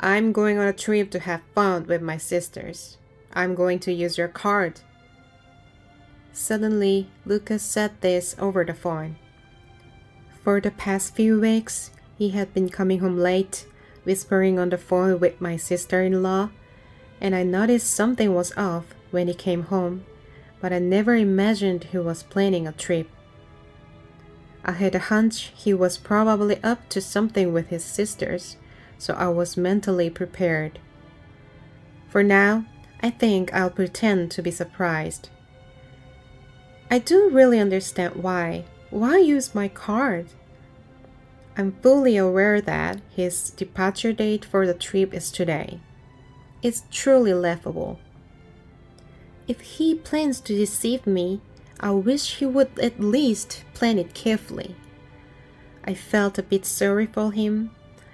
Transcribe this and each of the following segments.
I'm going on a trip to have fun with my sisters. I'm going to use your card. Suddenly, Lucas said this over the phone. For the past few weeks, he had been coming home late, whispering on the phone with my sister-in-law, and I noticed something was off when he came home, but I never imagined he was planning a trip. I had a hunch he was probably up to something with his sisters, so I was mentally prepared. For now, I think I'll pretend to be surprised. I don't really understand why. Why use my card? I'm fully aware that his departure date for the trip is today. It's truly laughable. If he plans to deceive me, I wish he would at least plan it carefully. I felt a bit sorry for him,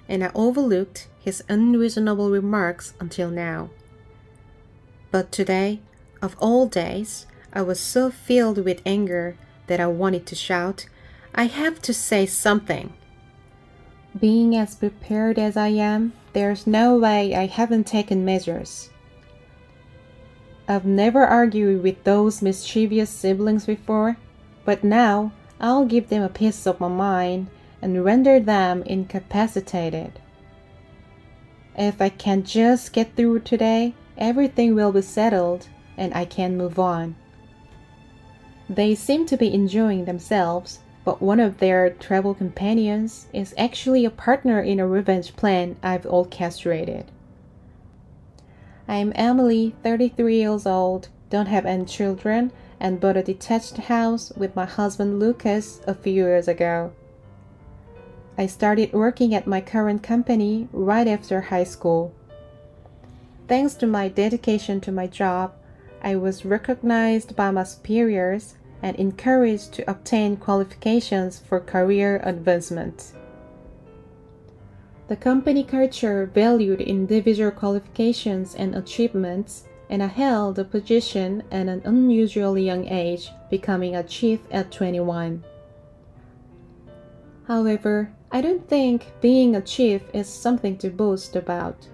and I overlooked his unreasonable remarks until now. But today, of all days, I was so filled with anger that I wanted to shout, "I have to say something!" Being as prepared as I am, there's no way I haven't taken measures. I've never argued with those mischievous siblings before, but now I'll give them a piece of my mind and render them incapacitated. If I can just get through today, everything will be settled and I can move on. They seem to be enjoying themselves, but one of their travel companions is actually a partner in a revenge plan I've orchestrated. I'm Emily, 33 years old, don't have any children, and bought a detached house with my husband Lucas a few years ago. I started working at my current company right after high school. Thanks to my dedication to my job, I was recognized by my superiors and encouraged to obtain qualifications for career advancement. The company culture valued individual qualifications and achievements, and I held a position at an unusually young age, becoming a chief at 21. However, I don't think being a chief is something to boast about.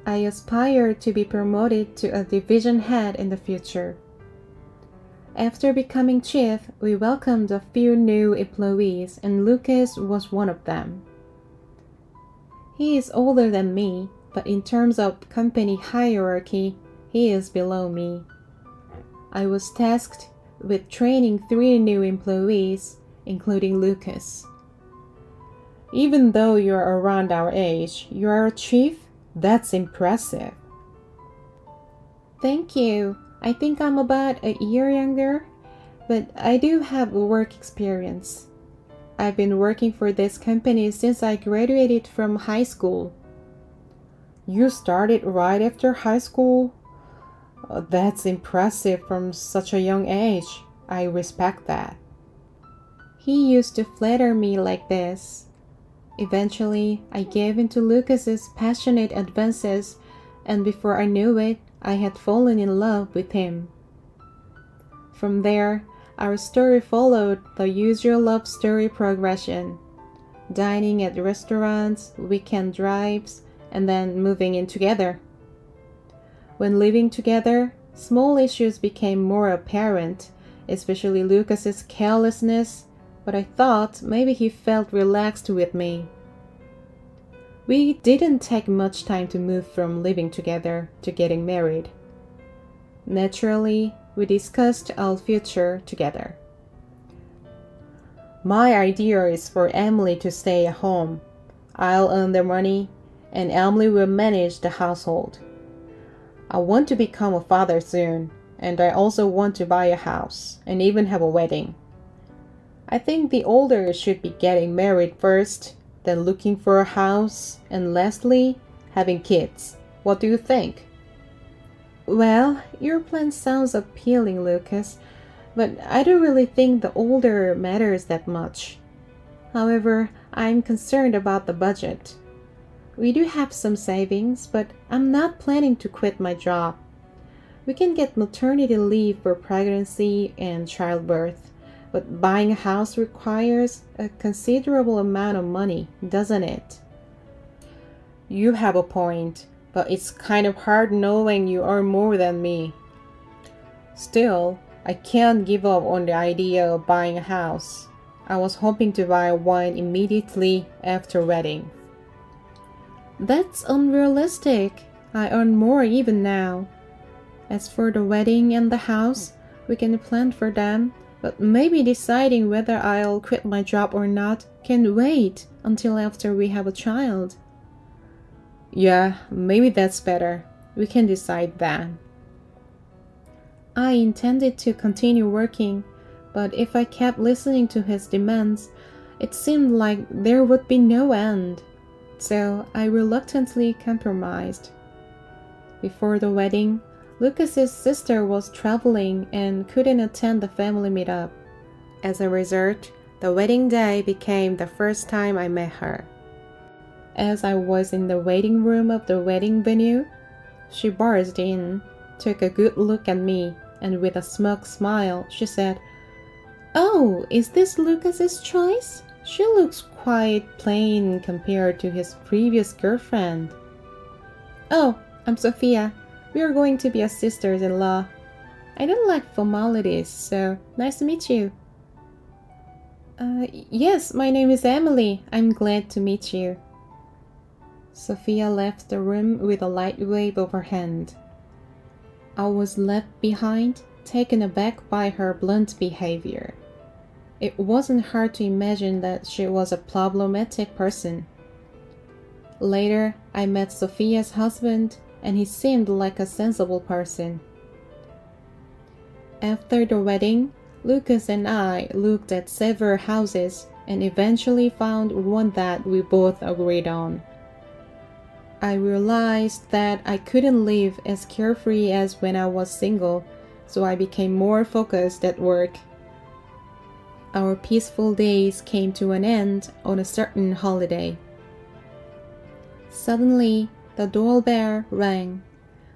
I aspire to be promoted to a division head in the future. After becoming chief, we welcomed a few new employees, and Lucas was one of them. He is older than me, but in terms of company hierarchy, he is below me. I was tasked with training 3 new employees, including Lucas. Even though you're around our age, you are a chief? That's impressive. Thank you. I think I'm about a year younger, but I do have work experience. I've been working for this company since I graduated from high school. You started right after high school? That's impressive from such a young age. I respect that. He used to flatter me like this. Eventually, I gave in to Lucas's passionate advances, and before I knew it, I had fallen in love with him. From there, our story followed the usual love story progression. Dining at restaurants, weekend drives, and then moving in together. When living together, small issues became more apparent, especially Lucas's carelessness, but I thought maybe he felt relaxed with me. We didn't take much time to move from living together to getting married. Naturally, we discussed our future together. My idea is for Emily to stay at home. I'll earn the money, and Emily will manage the household. I want to become a father soon, and I also want to buy a house and even have a wedding. I think the older should be getting married first, then looking for a house, and lastly, having kids. What do you think? Well, your plan sounds appealing, Lucas, but I don't really think the older matters that much. However, I'm concerned about the budget. We do have some savings, but I'm not planning to quit my job. We can get maternity leave for pregnancy and childbirth, but buying a house requires a considerable amount of money, doesn't it? You have a point, but it's kind of hard knowing you earn more than me. Still, I can't give up on the idea of buying a house. I was hoping to buy one immediately after wedding. That's unrealistic. I earn more even now. As for the wedding and the house, we can plan for them, but maybe deciding whether I'll quit my job or not can wait until after we have a child. Yeah, maybe that's better. We can decide then. I intended to continue working, but if I kept listening to his demands, it seemed like there would be no end. So I reluctantly compromised. Before the wedding, Lucas's sister was traveling and couldn't attend the family meetup. As a result, the wedding day became the first time I met her. As I was in the waiting room of the wedding venue, she barged in, took a good look at me, and with a smug smile, she said, "Oh, is this Lucas's choice? She looks quite plain compared to his previous girlfriend." "Oh, I'm Sophia. We are going to be as sisters-in-law. I don't like formalities, so nice to meet you." Yes, my name is Emily. I'm glad to meet you." Sophia left the room with a light wave of her hand. I was left behind, taken aback by her blunt behavior. It wasn't hard to imagine that she was a problematic person. Later, I met Sophia's husband, and he seemed like a sensible person. After the wedding, Lucas and I looked at several houses and eventually found one that we both agreed on. I realized that I couldn't live as carefree as when I was single, so I became more focused at work. Our peaceful days came to an end on a certain holiday. Suddenly, the doorbell rang.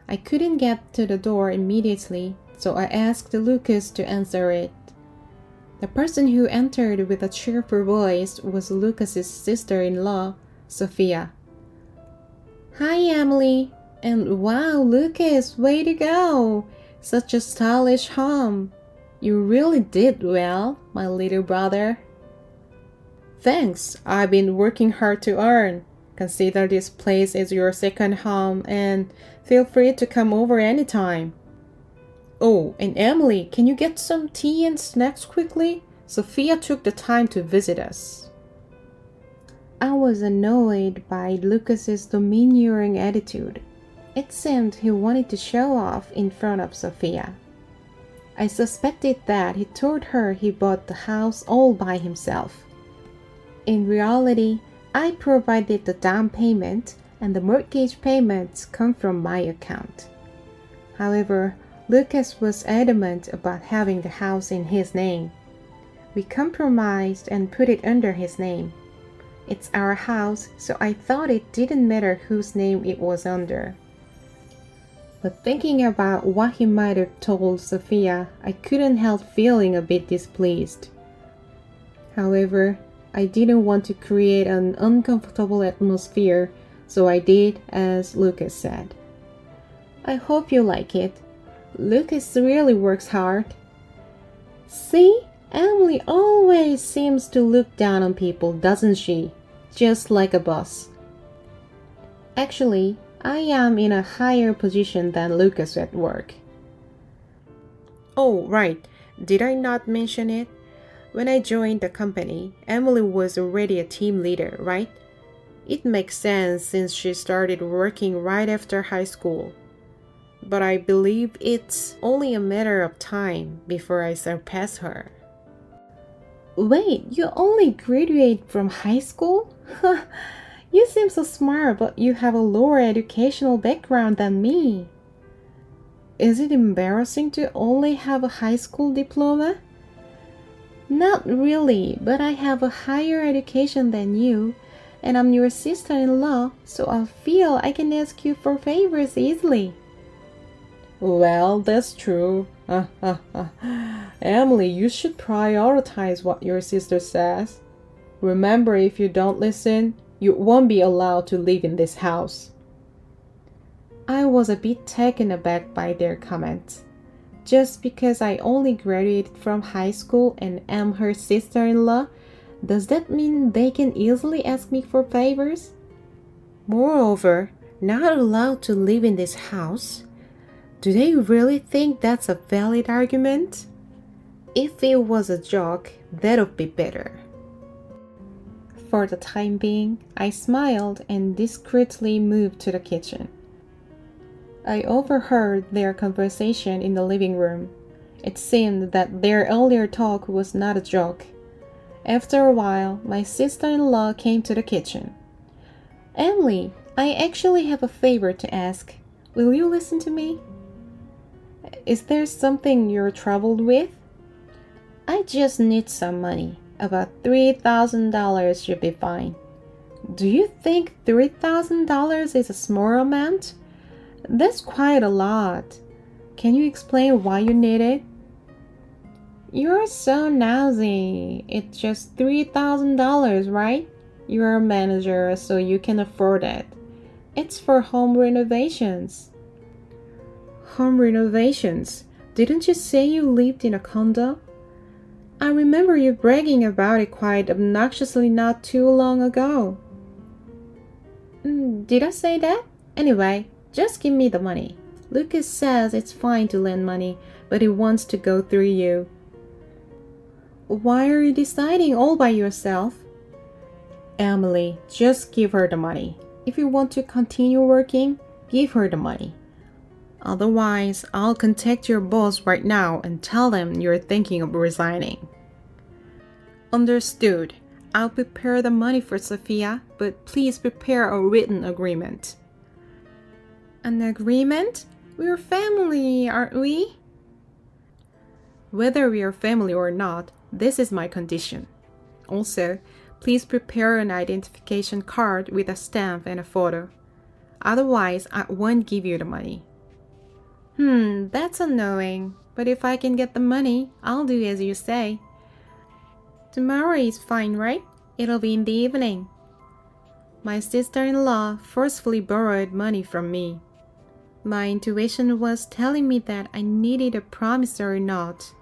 I couldn't get to the door immediately, so I asked Lucas to answer it. The person who entered with a cheerful voice was Lucas's sister-in-law, Sophia. "Hi, Emily. And wow, Lucas, way to go! Such a stylish home. You really did well, my little brother." "Thanks. I've been working hard to earn. Consider this place as your second home and feel free to come over anytime." "Oh, and Emily, can you get some tea and snacks quickly? Sophia took the time to visit us." I was annoyed by Lucas's domineering attitude. It seemed he wanted to show off in front of Sophia. I suspected that he told her he bought the house all by himself. In reality, I provided the down payment and the mortgage payments come from my account. However, Lucas was adamant about having the house in his name. We compromised and put it under his name. It's our house, so I thought it didn't matter whose name it was under. But thinking about what he might have told Sophia, I couldn't help feeling a bit displeased. However, I didn't want to create an uncomfortable atmosphere, so I did as Lucas said. "I hope you like it. Lucas really works hard." "See? Emily always seems to look down on people, doesn't she? Just like a boss." "Actually, I am in a higher position than Lucas at work." "Oh, right. Did I not mention it? When I joined the company, Emily was already a team leader, right? It makes sense since she started working right after high school. But I believe it's only a matter of time before I surpass her." "Wait, you only graduated from high school? You seem so smart, but you have a lower educational background than me." "Is it embarrassing to only have a high school diploma?" "Not really, but I have a higher education than you, and I'm your sister-in-law, so I feel I can ask you for favors easily." "Well, that's true. Emily, you should prioritize what your sister says. Remember, if you don't listen, You won't be allowed to live in this house. I was a bit taken aback by their comments. Just because I only graduated from high school and am her sister-in-law, does that mean they can easily ask me for favors? Moreover, not allowed to live in this house? Do they really think that's a valid argument? If it was a joke, that would be better. For the time being, I smiled and discreetly moved to the kitchen. I overheard their conversation in the living room. It seemed that their earlier talk was not a joke. After a while, my sister-in-law came to the kitchen. "Emily, I actually have a favor to ask. Will you listen to me?" "Is there something you're troubled with?" "I just need some money. About $3,000 should be fine." "Do you think $3,000 is a small amount?" "That's quite a lot. Can you explain why you need it?" "You're so nosy. It's just $3,000, right? You're a manager, so you can afford it. It's for home renovations." "Home renovations? Didn't you say you lived in a condo?" "I remember you bragging about it quite obnoxiously not too long ago." Did I say that? Anyway, just give me the money. Lucas says it's fine to lend money, but he wants to go through you." "Why are you deciding all by yourself?" "Emily, just give her the money. If you want to continue working, give her the money. Otherwise, I'll contact your boss right now and tell them you're thinking of resigning." "Understood. I'll prepare the money for Sophia, but please prepare a written agreement." "An agreement? We're family, aren't we?" "Whether we are family or not, this is my condition. Also, please prepare an identification card with a stamp and a photo. Otherwise, I won't give you the money." That's annoying, but if I can get the money, I'll do as you say." "Tomorrow is fine, right? It'll be in the evening." My sister-in-law forcefully borrowed money from me. My intuition was telling me that I needed a promissory note.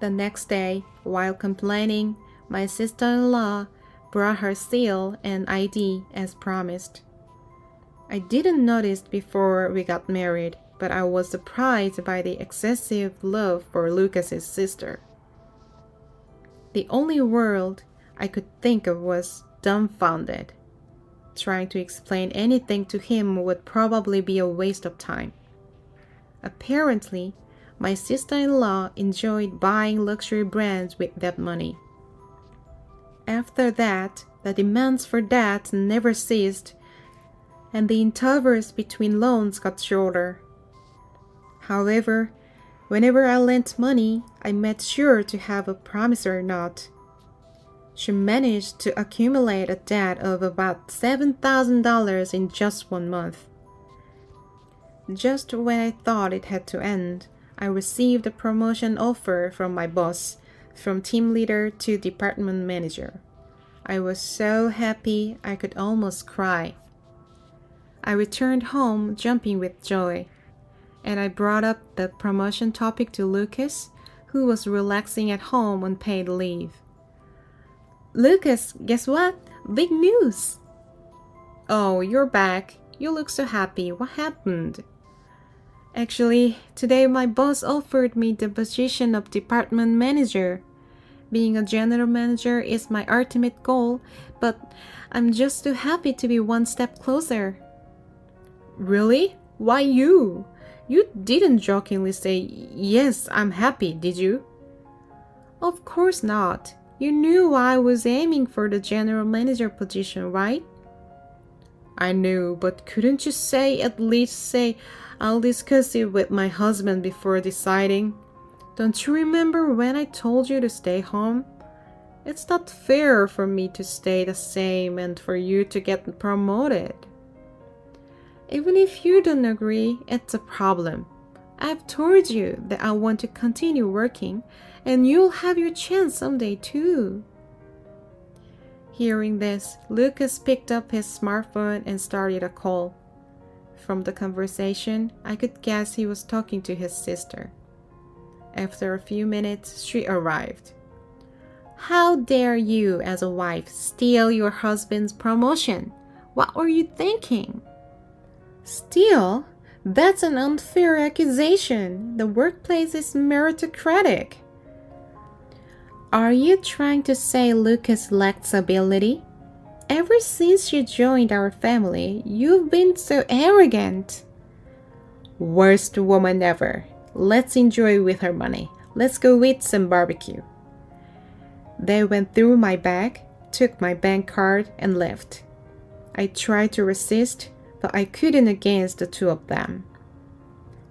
The next day, while complaining, my sister-in-law brought her SIL and ID as promised. I didn't notice before we got married, but I was surprised by the excessive love for Lucas's sister. The only word I could think of was dumbfounded. Trying to explain anything to him would probably be a waste of time. Apparently, my sister-in-law enjoyed buying luxury brands with that money. After that, the demands for that never ceased, and the intervals between loans got shorter. However, whenever I lent money, I made sure to have a promissory note. She managed to accumulate a debt of about $7,000 in just 1 month. Just when I thought it had to end, I received a promotion offer from my boss, from team leader to department manager. I was so happy I could almost cry. I returned home jumping with joy, and I brought up the promotion topic to Lucas, who was relaxing at home on paid leave. "Lucas, guess what? Big news!" "Oh, you're back. You look so happy. What happened?" "Actually, today my boss offered me the position of department manager. Being a general manager is my ultimate goal, but I'm just too happy to be one step closer." "Really? Why you? You didn't jokingly say, 'Yes, I'm happy,' did you?" "Of course not. You knew I was aiming for the general manager position, right?" "I knew, but couldn't you at least say, 'I'll discuss it with my husband before deciding'? Don't you remember when I told you to stay home? It's not fair for me to stay the same and for you to get promoted." "Even if you don't agree, it's a problem. I've told you that I want to continue working, and you'll have your chance someday too." Hearing this, Lucas picked up his smartphone and started a call. From the conversation, I could guess he was talking to his sister. After a few minutes, she arrived. "How dare you, as a wife, steal your husband's promotion? What were you thinking?" "Steal? That's an unfair accusation. The workplace is meritocratic." "Are you trying to say Lucas lacks ability? Ever since you joined our family, you've been so arrogant." "Worst woman ever. Let's enjoy with her money. Let's go eat some barbecue." They went through my bag, took my bank card, and left. I tried to resist, but I couldn't against the two of them.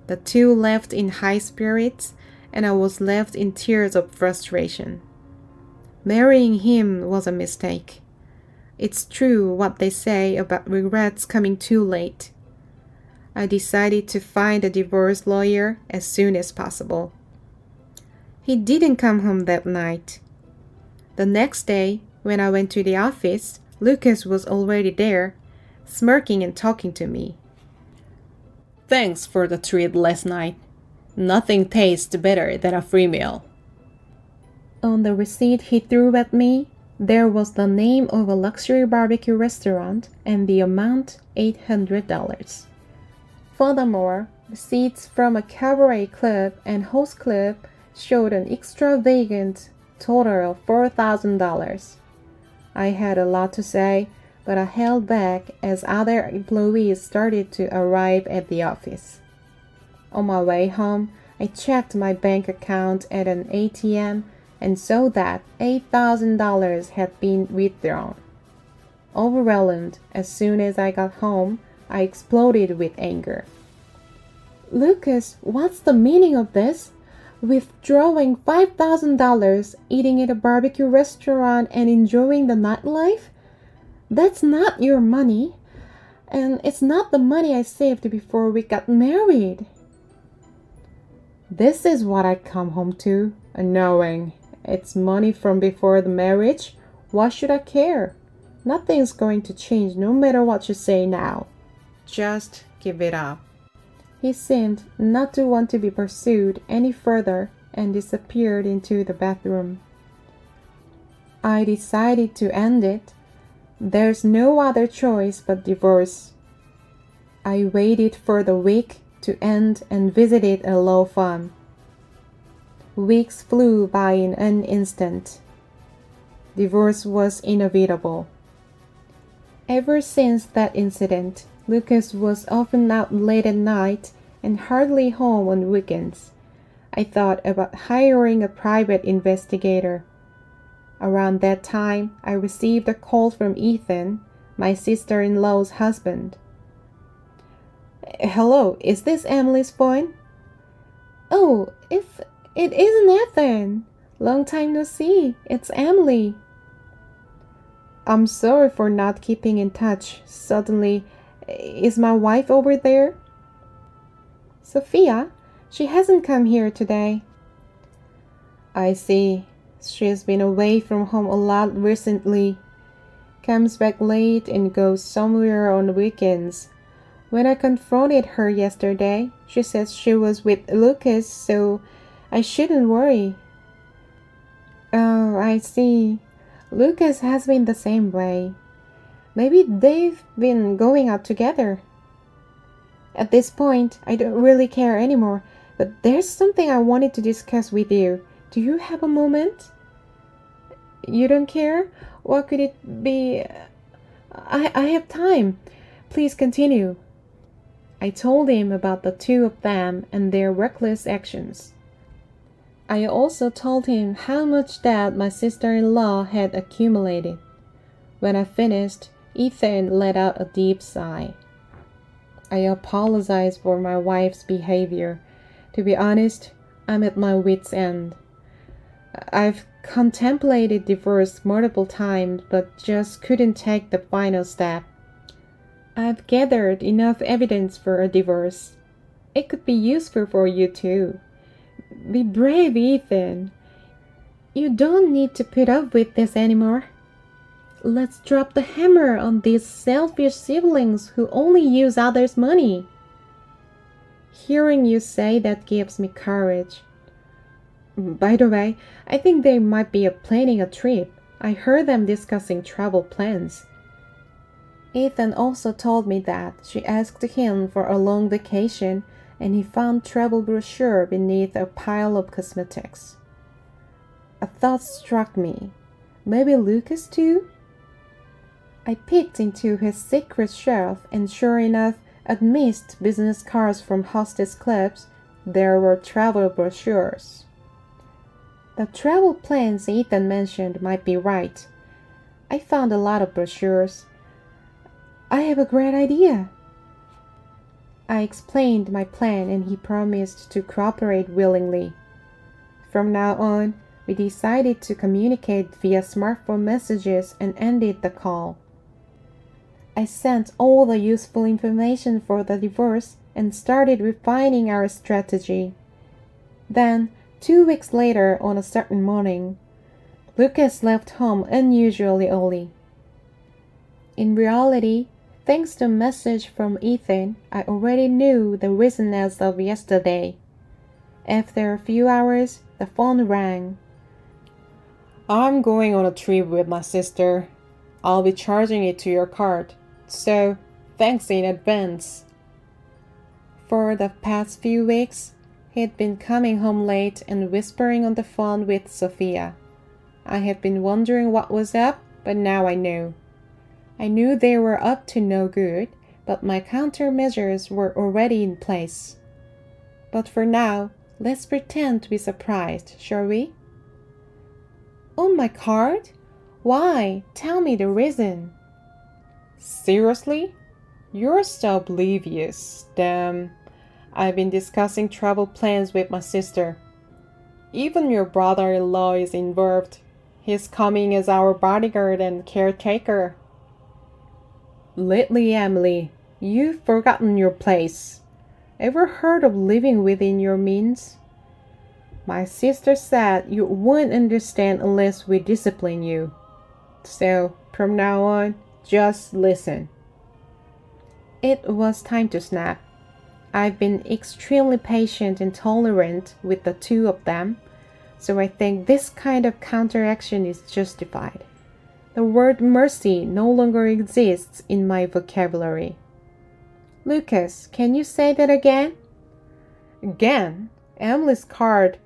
The two left in high spirits, and I was left in tears of frustration. Marrying him was a mistake. It's true what they say about regrets coming too late. I decided to find a divorce lawyer as soon as possible. He didn't come home that night. The next day, when I went to the office, Lucas was already there, smirking and talking to me. "Thanks for the treat last night. Nothing tastes better than a free meal." On the receipt he threw at me, there was the name of a luxury barbecue restaurant and the amount $800. Furthermore, receipts from a cabaret club and host club showed an extravagant total of $4,000. I had a lot to say, but I held back as other employees started to arrive at the office. On my way home, I checked my bank account at an ATM and saw that $8,000 had been withdrawn. Overwhelmed, as soon as I got home, I exploded with anger. "Lucas, what's the meaning of this? Withdrawing $5,000, eating at a barbecue restaurant, and enjoying the nightlife? That's not your money. And it's not the money I saved before we got married." This is what I come home to, knowing it's money from before the marriage. Why should I care? Nothing's going to change no matter what you say now. Just give it up. He seemed not to want to be pursued any further and disappeared into the bathroom. I decided to end it. There's no other choice but divorce. I waited for the week to end and visited a law firm. Weeks flew by in an instant. Divorce was inevitable. Ever since that incident, Lucas was often out late at night and hardly home on weekends. I thought about hiring a private investigator. Around that time, I received a call from Ethan, my sister-in-law's husband. "Hello, is this Emily's phone?" "Oh, if it isn't Ethan. Long time no see. It's Emily." "I'm sorry for not keeping in touch. Suddenly, is my wife over there?" "Sophia, she hasn't come here today." "I see. She's been away from home a lot recently. Comes back late and goes somewhere on weekends. When I confronted her yesterday, she said she was with Lucas, so I shouldn't worry." "Oh, I see. Lucas has been the same way. Maybe they've been going out together." "At this point, I don't really care anymore, but there's something I wanted to discuss with you. Do you have a moment?" "You don't care? What could it be?" I have time. Please continue." I told him about the two of them and their reckless actions. I also told him how much debt my sister-in-law had accumulated. When I finished, Ethan let out a deep sigh. I apologized for my wife's behavior. To be honest, I'm at my wit's end. I've contemplated divorce multiple times, but just couldn't take the final step. I've gathered enough evidence for a divorce. It could be useful for you too. Be brave, Ethan. You don't need to put up with this anymore. Let's drop the hammer on these selfish siblings who only use others' money. Hearing you say that gives me courage. By the way, I think they might be planning a trip. I heard them discussing travel plans. Ethan also told me that she asked him for a long vacation and he found travel brochure beneath a pile of cosmetics. A thought struck me. Maybe Lucas too? I peeked into his secret shelf and sure enough, amidst business cards from hostess clubs, there were travel brochures. The travel plans Ethan mentioned might be right. I found a lot of brochures. I have a great idea. I explained my plan and he promised to cooperate willingly. From now on, we decided to communicate via smartphone messages and ended the call. I sent all the useful information for the divorce and started refining our strategy. Then, 2 weeks later on a certain morning, Lucas left home unusually early. In reality, thanks to a message from Ethan, I already knew the reason as of yesterday. After a few hours, the phone rang. I'm going on a trip with my sister. I'll be charging it to your card. So, thanks in advance. For the past few weeks, he'd been coming home late and whispering on the phone with Sophia. I had been wondering what was up, but now I knew. I knew they were up to no good, but my countermeasures were already in place. But for now, let's pretend to be surprised, shall we? On my card? Why? Tell me the reason. Seriously? You're so oblivious. Damn. I've been discussing travel plans with my sister. Even your brother-in-law is involved. He's coming as our bodyguard and caretaker. Lately, Emily, you've forgotten your place. Ever heard of living within your means? My sister said you won't understand unless we discipline you. So, from now on, just listen. It was time to snap. I've been extremely patient and tolerant with the two of them, so I think this kind of counteraction is justified. The word mercy no longer exists in my vocabulary. Lucas, can you say that again? Again? Emily's card.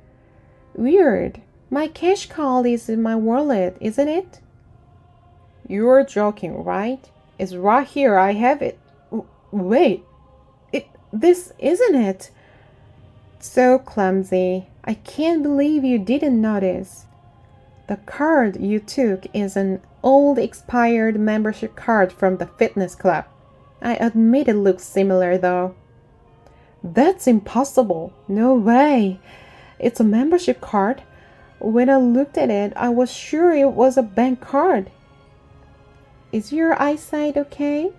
Weird. My cash card is in my wallet, isn't it? You're joking, right? It's right here, I have it. Wait. This isn't it. So clumsy. I can't believe you didn't notice. The card you took is an old expired membership card from the fitness club. I admit it looks similar though. That's impossible. No way. It's a membership card. When I looked at it, I was sure it was a bank card. Is your eyesight okay?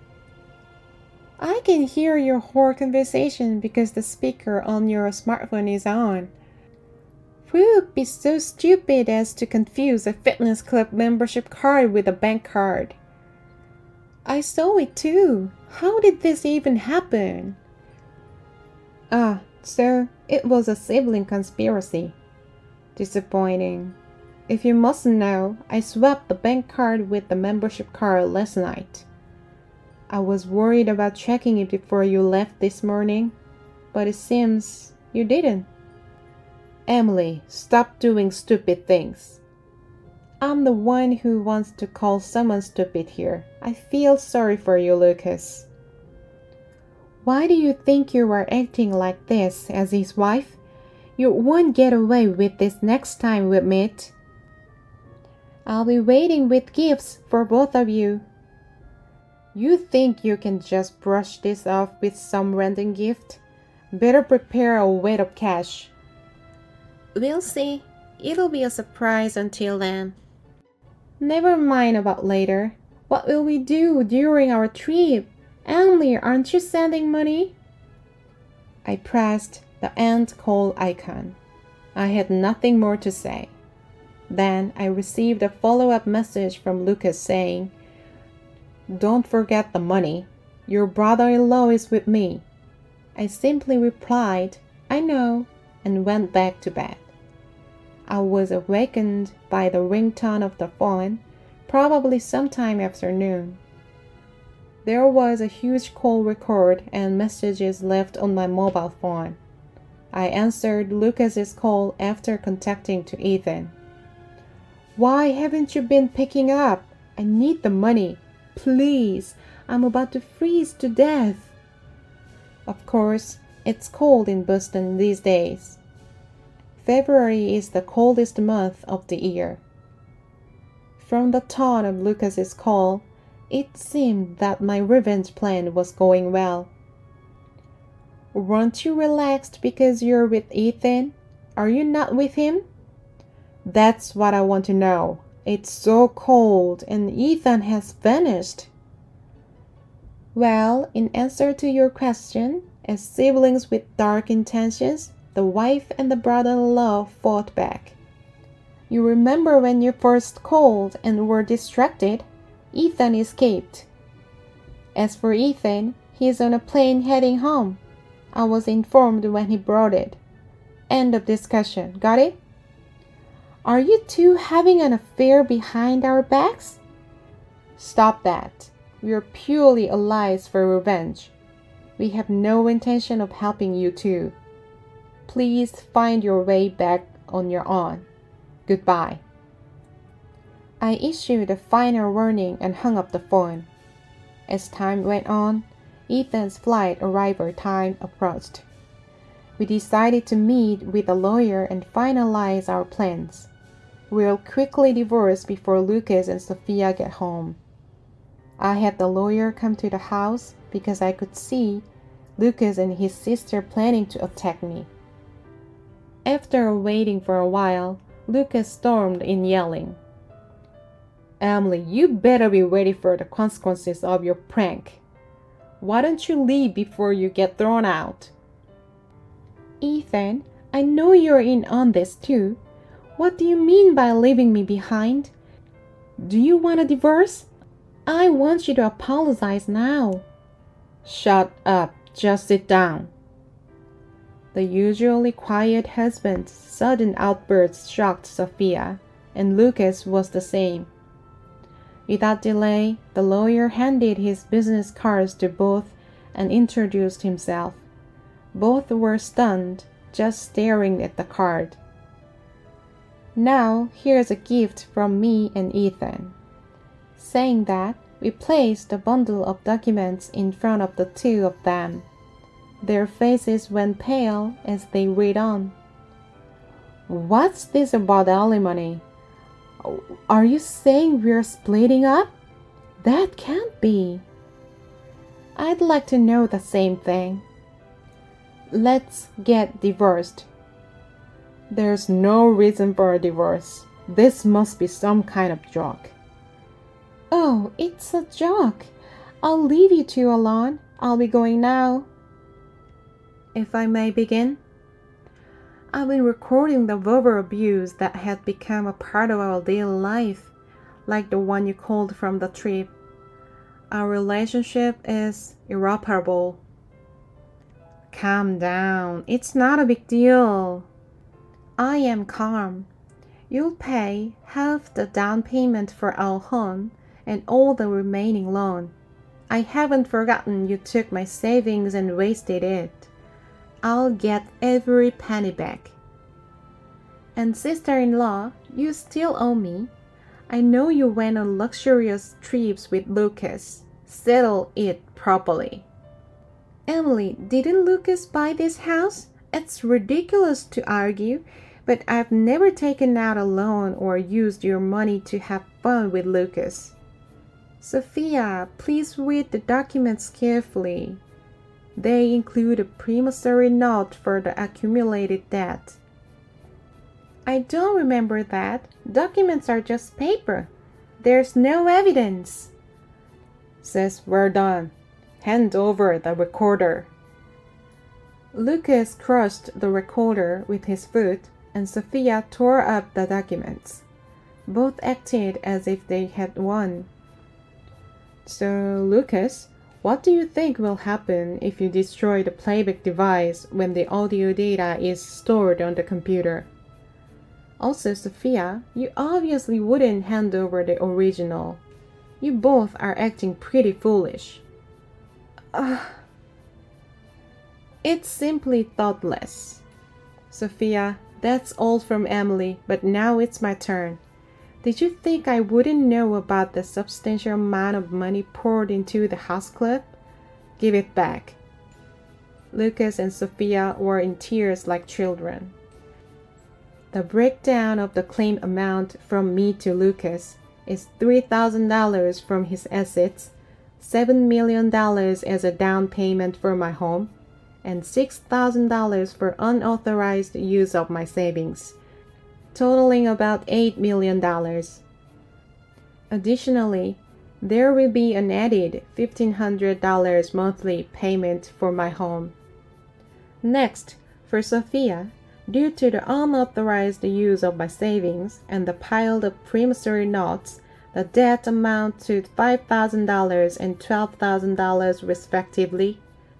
I can hear your whole conversation because the speaker on your smartphone is on. Who would be so stupid as to confuse a fitness club membership card with a bank card? I saw it too. How did this even happen? So it was a sibling conspiracy. Disappointing. If you mustn't know, I swapped the bank card with the membership card last night. I was worried about checking it before you left this morning, but it seems you didn't. Emily, stop doing stupid things. I'm the one who wants to call someone stupid here. I feel sorry for you, Lucas. Why do you think you are acting like this as his wife? You won't get away with this next time we meet. I'll be waiting with gifts for both of you. You think you can just brush this off with some random gift? Better prepare a weight of cash. We'll see. It'll be a surprise until then. Never mind about later. What will we do during our trip? Emily, aren't you sending money? I pressed the end call icon. I had nothing more to say. Then I received a follow-up message from Lucas saying, "Don't forget the money. Your brother-in-law is with me." I simply replied, "I know," and went back to bed. I was awakened by the ringtone of the phone, probably sometime after noon. There was a huge call record and messages left on my mobile phone. I answered Lucas's call after contacting to Ethan. "Why haven't you been picking up? I need the money. Please, I'm about to freeze to death." Of course, it's cold in Boston these days. February is the coldest month of the year. From the tone of Lucas's call, it seemed that my revenge plan was going well. "Weren't you relaxed because you're with Ethan? Are you not with him?" "That's what I want to know. It's so cold and Ethan has vanished." Well, in answer to your question, as siblings with dark intentions, the wife and the brother-in-law fought back. You remember when you first called and were distracted? Ethan escaped. As for Ethan, he's on a plane heading home. I was informed when he brought it. End of discussion. Got it? Are you two having an affair behind our backs? Stop that. We are purely allies for revenge. We have no intention of helping you two. Please find your way back on your own. Goodbye. I issued a final warning and hung up the phone. As time went on, Ethan's flight arrival time approached. We decided to meet with a lawyer and finalize our plans. We'll quickly divorce before Lucas and Sophia get home. I had the lawyer come to the house because I could see Lucas and his sister planning to attack me. After waiting for a while, Lucas stormed in yelling, "Emily, you better be ready for the consequences of your prank. Why don't you leave before you get thrown out?" "Ethan, I know you're in on this too. What do you mean by leaving me behind? Do you want a divorce? I want you to apologize now." "Shut up. Just sit down." The usually quiet husband's sudden outburst shocked Sophia, and Lucas was the same. Without delay, the lawyer handed his business cards to both and introduced himself. Both were stunned, just staring at the card. "Now, here's a gift from me and Ethan." Saying that, we placed a bundle of documents in front of the two of them. Their faces went pale as they read on. "What's this about alimony? Are you saying we're splitting up? That can't be." "I'd like to know the same thing." "Let's get divorced." "There's no reason for a divorce. This must be some kind of joke." "Oh, it's a joke. I'll leave you two alone. I'll be going now." If I may begin? I've been recording the verbal abuse that had become a part of our daily life, like the one you called from the trip. Our relationship is irreparable. Calm down. It's not a big deal. I am calm. You'll pay half the down payment for our home and all the remaining loan. I haven't forgotten you took my savings and wasted it. I'll get every penny back. And sister-in-law, you still owe me. I know you went on luxurious trips with Lucas. Settle it properly. Emily, didn't Lucas buy this house? It's ridiculous to argue, but I've never taken out a loan or used your money to have fun with Lucas. Sophia, please read the documents carefully. They include a promissory note for the accumulated debt. I don't remember that. Documents are just paper. There's no evidence. Says we're done. Hand over the recorder. Lucas crushed the recorder with his foot, and Sophia tore up the documents. Both acted as if they had won. So, Lucas, what do you think will happen if you destroy the playback device when the audio data is stored on the computer? Also, Sophia, you obviously wouldn't hand over the original. You both are acting pretty foolish. It's simply thoughtless. Sophia, that's all from Emily, but now it's my turn. Did you think I wouldn't know about the substantial amount of money poured into the house club? Give it back. Lucas and Sophia were in tears like children. The breakdown of the claim amount from me to Lucas is $3,000 from his assets, $7 million as a down payment for my home, and $6,000 for unauthorized use of my savings, totaling about $8 million. Additionally, there will be an added $1,500 monthly payment for my home. Next, for Sophia, due to the unauthorized use of my savings and the piled up promissory notes, the debt amount to $5,000 and $12,000 respectively,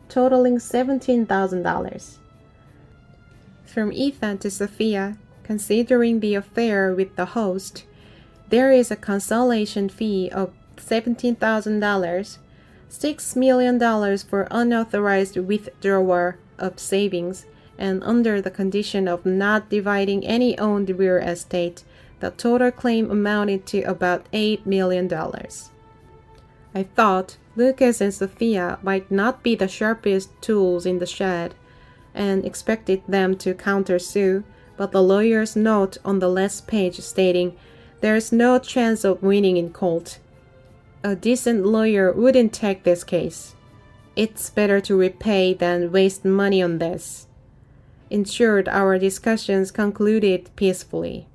totaling $17,000. From Ethan to Sophia, considering the affair with the host, there is a consolation fee of $17,000, $6 million for unauthorized withdrawal of savings, and under the condition of not dividing any owned real estate, the total claim amounted to about $8 million. I thought Lucas and Sophia might not be the sharpest tools in the shed, and expected them to countersue, but the lawyer's note on the last page stating, "There's no chance of winning in court. A decent lawyer wouldn't take this case. It's better to repay than waste money on this," ensured our discussions concluded peacefully.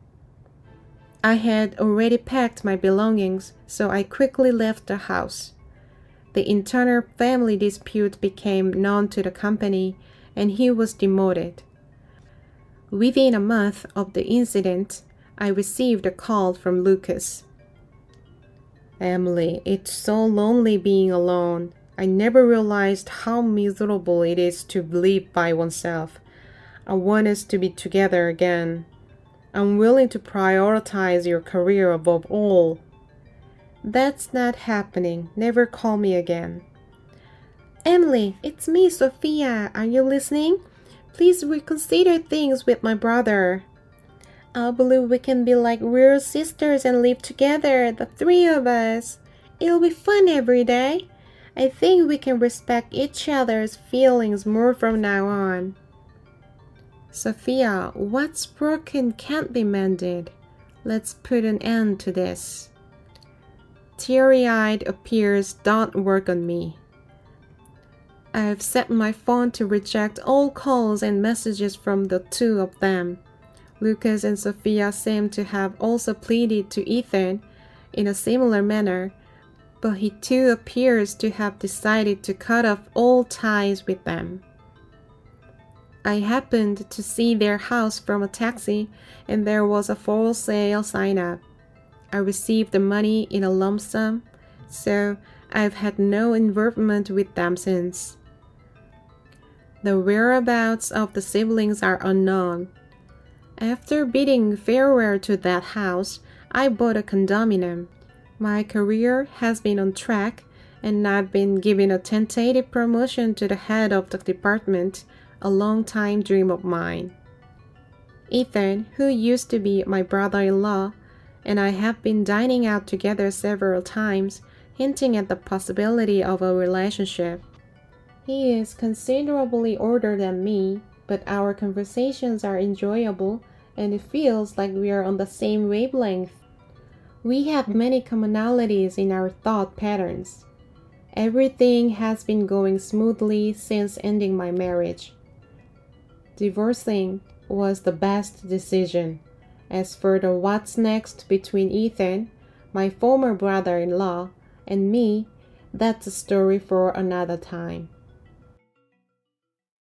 I had already packed my belongings, so I quickly left the house. The internal family dispute became known to the company, and he was demoted. Within a month of the incident, I received a call from Lucas. "Emily, it's so lonely being alone. I never realized how miserable it is to live by oneself. I want us to be together again. I'm willing to prioritize your career above all." "That's not happening. Never call me again." "Emily, it's me, Sophia. Are you listening? Please reconsider things with my brother. I believe we can be like real sisters and live together, the three of us. It'll be fun every day. I think we can respect each other's feelings more from now on." "Sophia, what's broken can't be mended. Let's put an end to this." Teary-eyed appeals don't work on me. I've set my phone to reject all calls and messages from the two of them. Lucas and Sophia seem to have also pleaded to Ethan in a similar manner, but he too appears to have decided to cut off all ties with them. I happened to see their house from a taxi, and there was a for sale sign up. I received the money in a lump sum, so I've had no involvement with them since. The whereabouts of the siblings are unknown. After bidding farewell to that house, I bought a condominium. My career has been on track, and I've been given a tentative promotion to the head of the department, a long-time dream of mine. Ethan, who used to be my brother-in-law, and I have been dining out together several times, hinting at the possibility of a relationship. He is considerably older than me, but our conversations are enjoyable, and it feels like we are on the same wavelength. We have many commonalities in our thought patterns. Everything has been going smoothly since ending my marriage. Divorcing was the best decision. As for the what's next between Ethan, my former brother-in-law, and me, that's a story for another time.